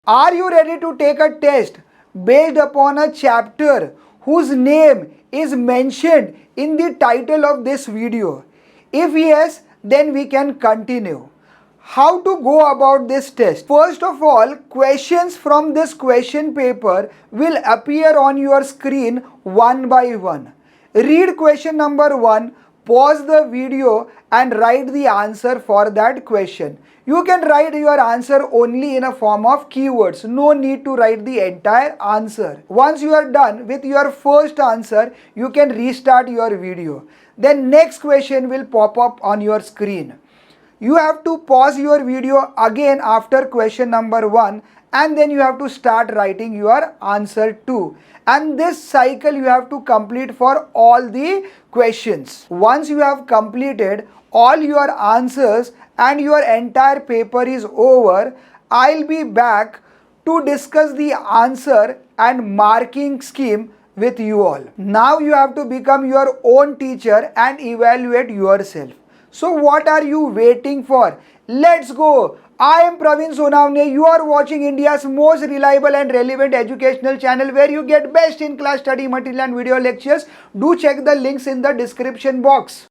Are you ready to take a test based upon a chapter whose name is mentioned in the title of this video? If yes, then we can continue. How to go about this test? First of all, questions from this question paper will appear on your screen one by one. Read question number 1, pause the video and write the answer for that question. You can write your answer only in a form of keywords. No need to write the entire answer. Once you are done with your first answer, you can restart your video. Then next question will pop up on your screen. You have to pause your video again after question number 1 and then you have to start writing your answer 2. And this cycle you have to complete for all the questions. Once you have completed all your answers and your entire paper is over, I'll be back to discuss the answer and marking scheme with you all. Now you have to become your own teacher and evaluate yourself. So what are you waiting for? Let's go. I am Praveen Sonavne. You are watching India's most reliable and relevant educational channel where you get best in class study material and video lectures. Do check the links in the description box.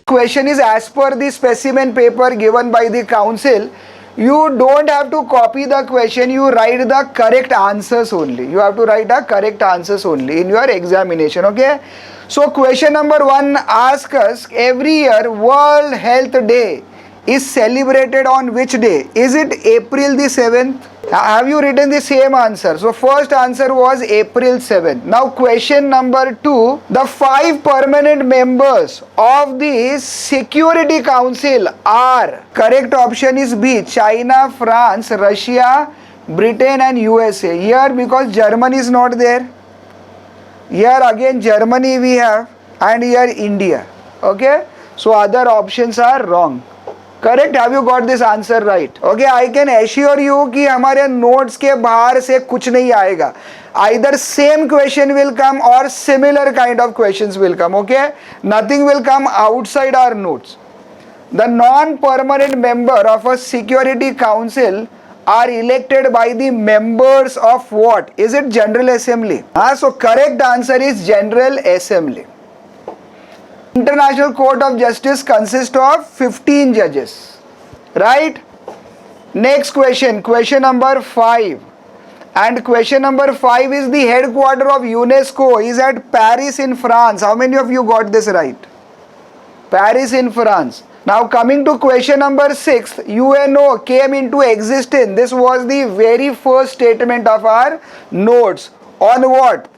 Question is as per the specimen paper given by the council. You don't have to copy the question, you write the correct answers only. You have to write the correct answers only in your examination, okay? So question number 1 asks us, every year World Health Day is celebrated on which day? Is it April the 7th? Have you written the same answer? So first answer was April 7th. Now question number 2, the 5 permanent members of the Security Council are, correct option is B, China, France, Russia, Britain and USA. Here because Germany is not there. Here again Germany we have and here India. Okay. So other options are wrong. Correct. Have you got this answer right? Okay, I can assure you कि हमारे notes के बाहर से कुछ नहीं आएगा. Either same question will come और similar kind of questions will come. Okay, nothing will come outside our notes. The non permanent member of a security council are elected by the members of what? Is it General Assembly? So correct answer is General Assembly. International Court of Justice consists of 15 judges, right? Next question, question number 5. And question number 5 is the headquarter of UNESCO is at Paris in France. How many of you got this right? Paris in France. Now coming to question number 6, UNO came into existence. This was the very first statement of our notes. On what?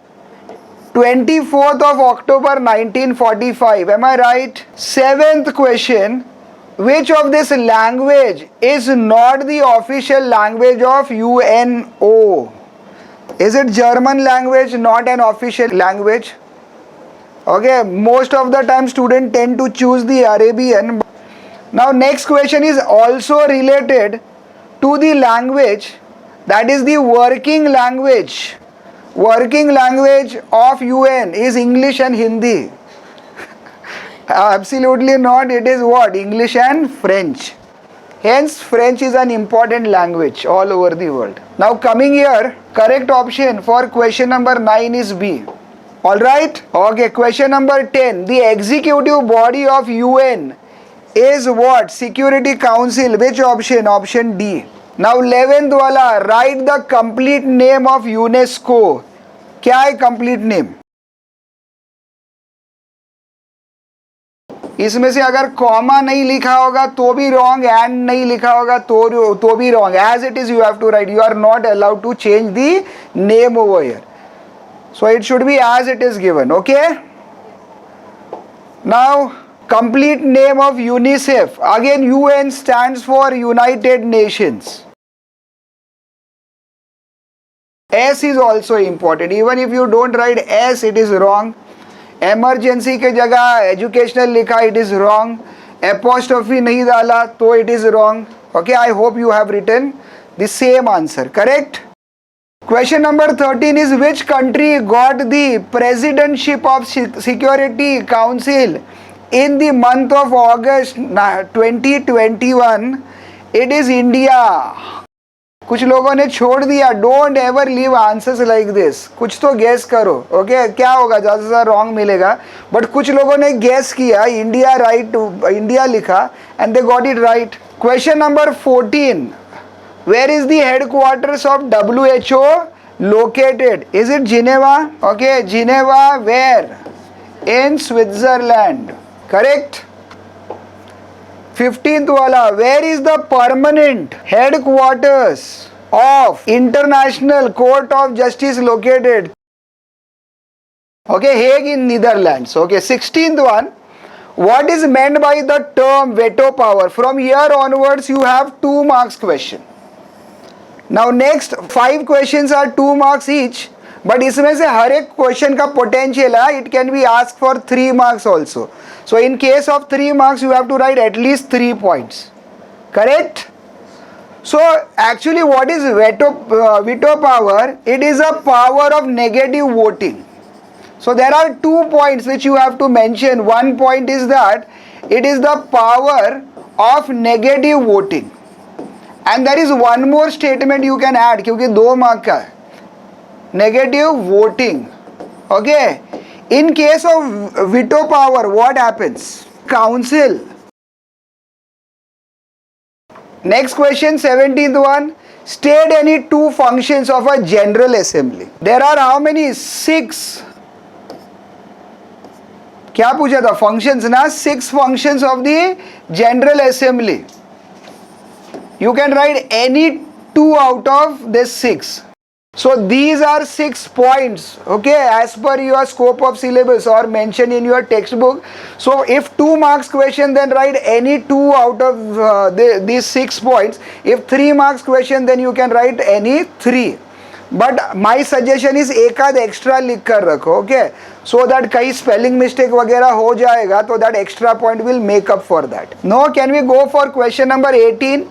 24th of October 1945. Am I right? Seventh question. Which of this language is not the official language of UNO? Is it German language not an official language? Okay, most of the time students tend to choose the Arabian. Now next question is also related to the language, that is the working language. Working language of UN is English and Hindi. Absolutely not. It is what? English and French. Hence French is an important language all over the world. Now coming here, correct option for question number 9 is B. Alright? Okay, question number 10. The executive body of UN is what? Security Council. Which option? Option D. Now 11th wala, write the complete name of UNESCO. क्या है complete name? इसमें से अगर comma नहीं लिखा होगा तो भी रॉन्ग, एंड नहीं लिखा होगा तो भी wrong. As it is you have to write. You are not allowed to change the name over here. So it should be as it is given. Okay. Now complete name of UNICEF. Again UN stands for United Nations. S is also important. Even if you don't write S, it is wrong. Emergency के जगह educational लिखा, it is wrong. Apostrophe नहीं डाला तो it is wrong. Okay, I hope you have written the same answer. Correct? Question number 13 is which country got the presidentship of Security Council in the month of August 2021? It is India. कुछ लोगों ने छोड़ दिया. Don't ever leave answers like this. कुछ तो guess करो. Okay क्या होगा? ज़्यादा से ज़्यादा रॉन्ग मिलेगा. बट कुछ लोगों ने गेस किया, इंडिया राइट, इंडिया लिखा and they got it right. Question number 14. Where is the headquarters of WHO located? Is it Geneva? Okay, Geneva where? In Switzerland. Correct? 15th wala, where is the permanent headquarters of International Court of Justice located? Okay, Hague in Netherlands. Okay, 16th one, what is meant by the term veto power? From here onwards you have 2 marks question. Now next 5 questions are 2 marks each, but इसमें से हर एक question का potential है. It can be ask for 3 marks also. So in case of 3 marks you have to write at least 3 points. Correct? So actually what is veto power? It is a power of negative voting. So there are 2 points which you have to mention. One point is that it is the power of negative voting. And there is one more statement you can add क्योंकि 2 mark का है. Negative voting. Okay. In case of veto power, what happens? Council. Next question, 17th one. State any 2 functions of a General Assembly. There are how many? 6. क्या पूछा था? Functions ना? 6 functions of the General Assembly. You can write any 2 out of this 6. So these are 6 points, okay, as per your scope of syllabus or mentioned in your textbook. So if 2 marks question, then write any 2 out of these 6 points. If 3 marks question, then you can write any 3. But my suggestion is एक आध extra लिख कर रखो, okay, so that कहीं spelling mistake वगैरह हो जाएगा तो that extra point will make up for that. No, can we go for question number 18?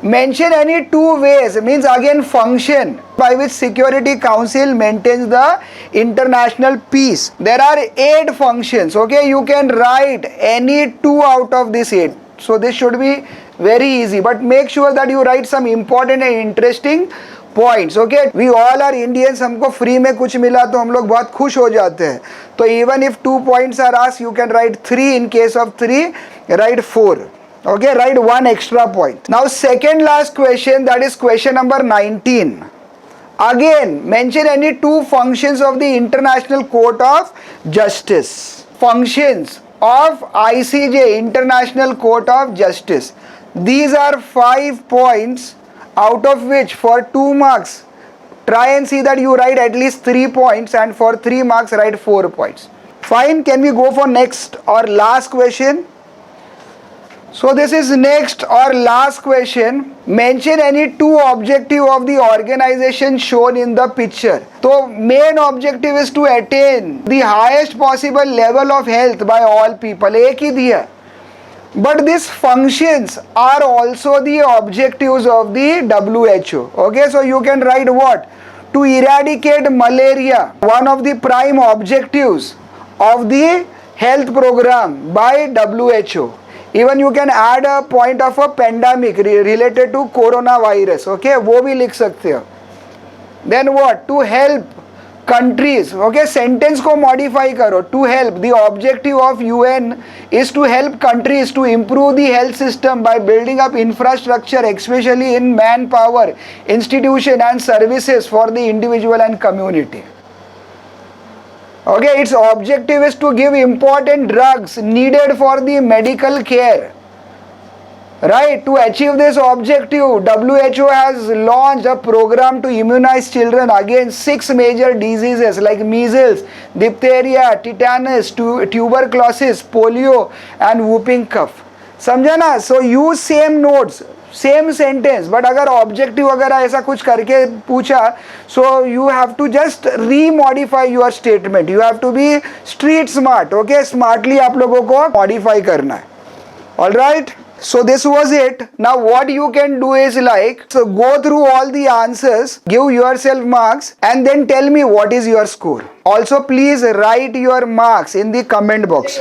Mention any 2 ways, means again function by which Security Council maintains the international peace. There are 8 functions. Okay, you can write any 2 out of these 8. So this should be very easy, but make sure that you write some important and interesting points. Okay, we all are Indians. हमको free में कुछ मिला तो हम लोग बहुत खुश हो जाते हैं. तो even if 2 points are asked, you can write 3. In case of 3, write 4. Okay, write 1 extra point. Now second last question, that is question number 19. Again, mention any 2 functions of the International Court of Justice. Functions. of ICJ, International Court of Justice. These are 5 points, out of which for 2 marks, try and see that you write at least 3 points, and for 3 marks, write 4 points. Fine, can we go for next or last question? So this is next or last question. Mention any 2 objective of the organization shown in the picture. So main objective is to attain the highest possible level of health by all people. एक ही दिया. But these functions are also the objectives of the WHO. Okay, so you can write what? To eradicate malaria, one of the prime objectives of the health program by WHO. Even you can add a point of a pandemic related to coronavirus. Okay, वो भी लिख सकते हो. Then what? To help countries. Okay, sentence को modify करो. To help. The objective of UN is to help countries to improve the health system by building up infrastructure, especially in manpower, institution and services for the individual and community. Okay, its objective is to give important drugs needed for the medical care. Right, to achieve this objective, WHO has launched a program to immunize children against 6 major diseases like measles, diphtheria, tetanus, tuberculosis, polio and whooping cough. समझा ना? So use same notes, same sentence, but अगर objective वगैरह ऐसा कुछ करके पूछा, so you have to just remodify your statement. You have to be street smart. Okay, smartly आप लोगों को मॉडिफाई करना है. All right, so this was it. Now what you can do is like, so go through all the answers, give yourself marks and then tell me what is your score. Also please write your marks in the comment box.